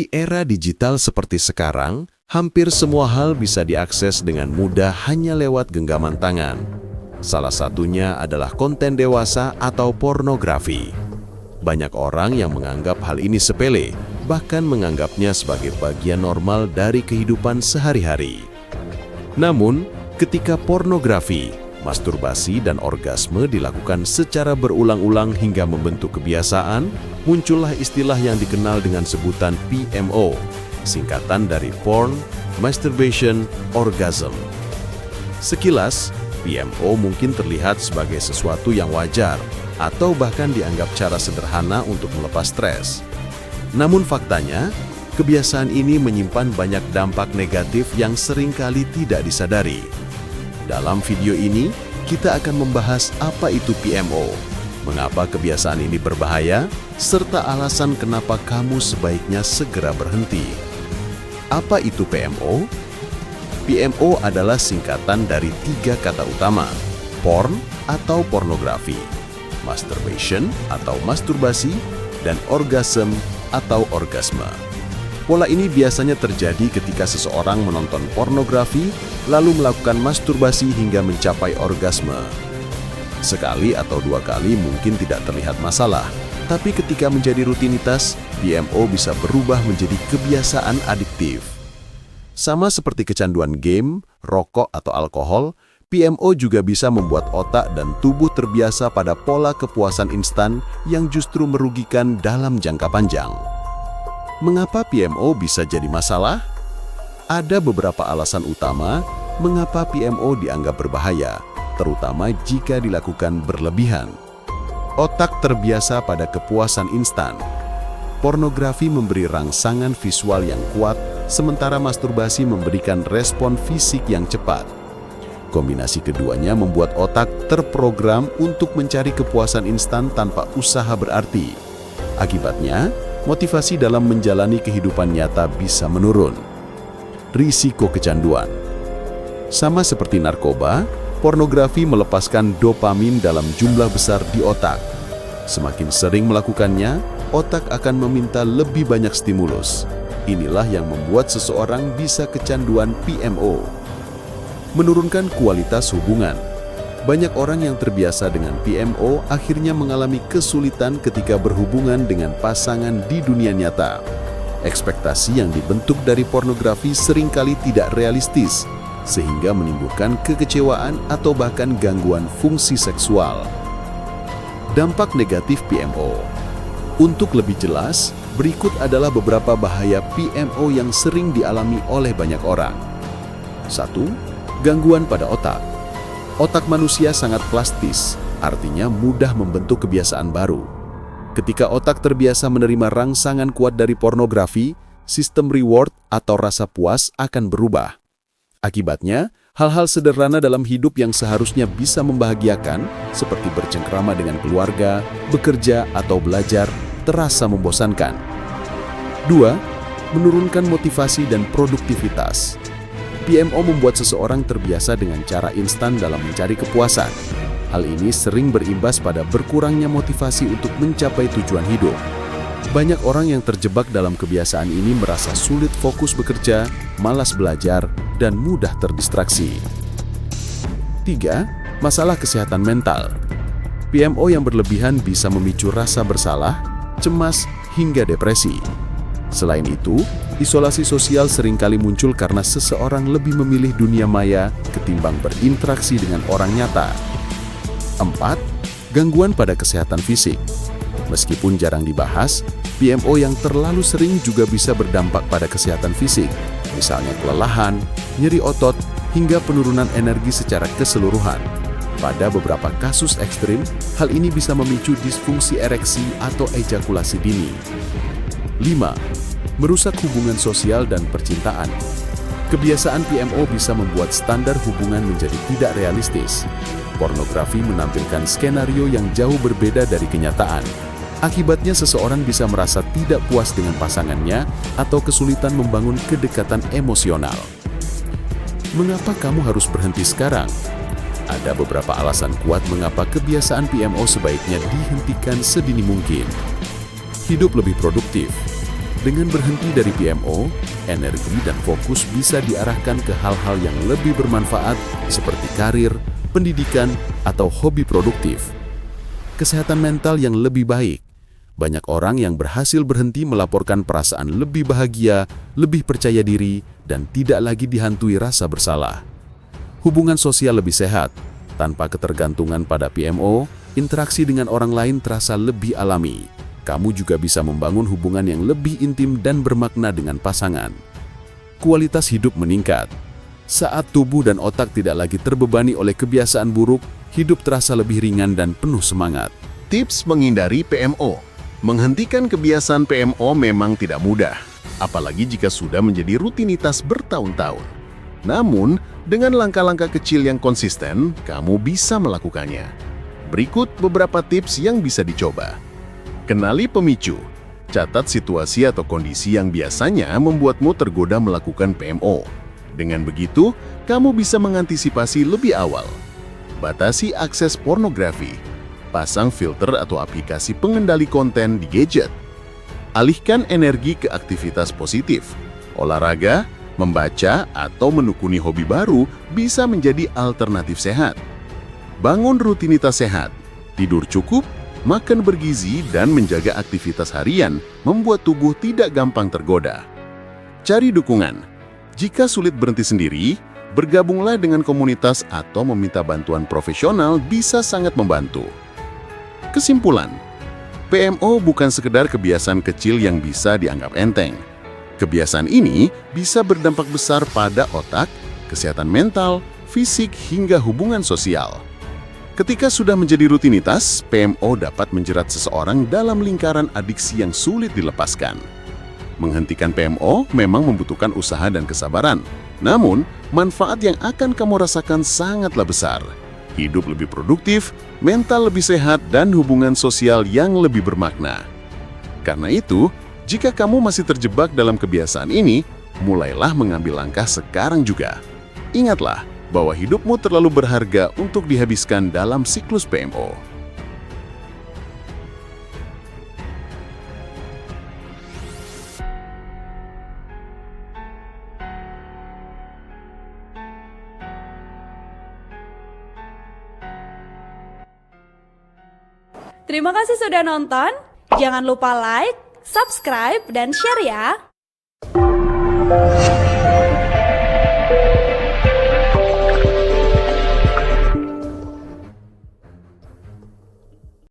Di era digital seperti sekarang, hampir semua hal bisa diakses dengan mudah hanya lewat genggaman tangan. Salah satunya adalah konten dewasa atau pornografi. Banyak orang yang menganggap hal ini sepele, bahkan menganggapnya sebagai bagian normal dari kehidupan sehari-hari. Namun, ketika pornografi, masturbasi, dan orgasme dilakukan secara berulang-ulang hingga membentuk kebiasaan, muncullah istilah yang dikenal dengan sebutan PMO, singkatan dari Porn, Masturbation, Orgasm. Sekilas, PMO mungkin terlihat sebagai sesuatu yang wajar atau bahkan dianggap cara sederhana untuk melepas stres. Namun faktanya, kebiasaan ini menyimpan banyak dampak negatif yang seringkali tidak disadari. Dalam video ini, kita akan membahas apa itu PMO, mengapa kebiasaan ini berbahaya, serta alasan kenapa kamu sebaiknya segera berhenti. Apa itu PMO? PMO adalah singkatan dari 3 kata utama, porn atau pornografi, masturbation atau masturbasi, dan orgasm atau orgasme. Pola ini biasanya terjadi ketika seseorang menonton pornografi, lalu melakukan masturbasi hingga mencapai orgasme. Sekali atau 2 kali mungkin tidak terlihat masalah, tapi ketika menjadi rutinitas, PMO bisa berubah menjadi kebiasaan adiktif. Sama seperti kecanduan game, rokok, atau alkohol, PMO juga bisa membuat otak dan tubuh terbiasa pada pola kepuasan instan yang justru merugikan dalam jangka panjang. Mengapa PMO bisa jadi masalah? Ada beberapa alasan utama mengapa PMO dianggap berbahaya, terutama jika dilakukan berlebihan. Otak terbiasa pada kepuasan instan. Pornografi memberi rangsangan visual yang kuat, sementara masturbasi memberikan respon fisik yang cepat. Kombinasi keduanya membuat otak terprogram untuk mencari kepuasan instan tanpa usaha berarti. Akibatnya, motivasi dalam menjalani kehidupan nyata bisa menurun. Risiko kecanduan. Sama seperti narkoba, pornografi melepaskan dopamin dalam jumlah besar di otak. Semakin sering melakukannya, otak akan meminta lebih banyak stimulus. Inilah yang membuat seseorang bisa kecanduan PMO. Menurunkan kualitas hubungan. Banyak orang yang terbiasa dengan PMO akhirnya mengalami kesulitan ketika berhubungan dengan pasangan di dunia nyata. Ekspektasi yang dibentuk dari pornografi seringkali tidak realistis, sehingga menimbulkan kekecewaan atau bahkan gangguan fungsi seksual. Dampak negatif PMO. Untuk lebih jelas, berikut adalah beberapa bahaya PMO yang sering dialami oleh banyak orang. 1. Gangguan pada otak. Otak manusia sangat plastis, artinya mudah membentuk kebiasaan baru. Ketika otak terbiasa menerima rangsangan kuat dari pornografi, sistem reward atau rasa puas akan berubah. Akibatnya, hal-hal sederhana dalam hidup yang seharusnya bisa membahagiakan, seperti bercengkrama dengan keluarga, bekerja, atau belajar, terasa membosankan. 2. Menurunkan motivasi dan produktivitas. PMO membuat seseorang terbiasa dengan cara instan dalam mencari kepuasan. Hal ini sering berimbas pada berkurangnya motivasi untuk mencapai tujuan hidup. Banyak orang yang terjebak dalam kebiasaan ini merasa sulit fokus bekerja, malas belajar, dan mudah terdistraksi. 3. Masalah kesehatan mental. PMO yang berlebihan bisa memicu rasa bersalah, cemas, hingga depresi. Selain itu, isolasi sosial seringkali muncul karena seseorang lebih memilih dunia maya ketimbang berinteraksi dengan orang nyata. 4. Gangguan pada kesehatan fisik. Meskipun jarang dibahas, PMO yang terlalu sering juga bisa berdampak pada kesehatan fisik, misalnya kelelahan, nyeri otot, hingga penurunan energi secara keseluruhan. Pada beberapa kasus ekstrim, hal ini bisa memicu disfungsi ereksi atau ejakulasi dini. 5. Merusak hubungan sosial dan percintaan. Kebiasaan PMO bisa membuat standar hubungan menjadi tidak realistis. Pornografi menampilkan skenario yang jauh berbeda dari kenyataan. Akibatnya seseorang bisa merasa tidak puas dengan pasangannya atau kesulitan membangun kedekatan emosional. Mengapa kamu harus berhenti sekarang? Ada beberapa alasan kuat mengapa kebiasaan PMO sebaiknya dihentikan sedini mungkin. Hidup lebih produktif. Dengan berhenti dari PMO, energi dan fokus bisa diarahkan ke hal-hal yang lebih bermanfaat seperti karir, pendidikan, atau hobi produktif. Kesehatan mental yang lebih baik. Banyak orang yang berhasil berhenti melaporkan perasaan lebih bahagia, lebih percaya diri, dan tidak lagi dihantui rasa bersalah. Hubungan sosial lebih sehat. Tanpa ketergantungan pada PMO, interaksi dengan orang lain terasa lebih alami. Kamu juga bisa membangun hubungan yang lebih intim dan bermakna dengan pasangan. Kualitas hidup meningkat. Saat tubuh dan otak tidak lagi terbebani oleh kebiasaan buruk, hidup terasa lebih ringan dan penuh semangat. Tips menghindari PMO. Menghentikan kebiasaan PMO memang tidak mudah, apalagi jika sudah menjadi rutinitas bertahun-tahun. Namun, dengan langkah-langkah kecil yang konsisten, kamu bisa melakukannya. Berikut beberapa tips yang bisa dicoba. Kenali pemicu. Catat situasi atau kondisi yang biasanya membuatmu tergoda melakukan PMO. Dengan begitu, kamu bisa mengantisipasi lebih awal. Batasi akses pornografi. Pasang filter atau aplikasi pengendali konten di gadget. Alihkan energi ke aktivitas positif. Olahraga, membaca, atau menekuni hobi baru bisa menjadi alternatif sehat. Bangun rutinitas sehat. Tidur cukup, makan bergizi, dan menjaga aktivitas harian membuat tubuh tidak gampang tergoda. Cari dukungan. Jika sulit berhenti sendiri, bergabunglah dengan komunitas atau meminta bantuan profesional bisa sangat membantu. Kesimpulan, PMO bukan sekedar kebiasaan kecil yang bisa dianggap enteng. Kebiasaan ini bisa berdampak besar pada otak, kesehatan mental, fisik, hingga hubungan sosial. Ketika sudah menjadi rutinitas, PMO dapat menjerat seseorang dalam lingkaran adiksi yang sulit dilepaskan. Menghentikan PMO memang membutuhkan usaha dan kesabaran. Namun, manfaat yang akan kamu rasakan sangatlah besar. Hidup lebih produktif, mental lebih sehat, dan hubungan sosial yang lebih bermakna. Karena itu, jika kamu masih terjebak dalam kebiasaan ini, mulailah mengambil langkah sekarang juga. Ingatlah bahwa hidupmu terlalu berharga untuk dihabiskan dalam siklus PMO. Terima kasih sudah nonton. Jangan lupa like, subscribe, dan share ya.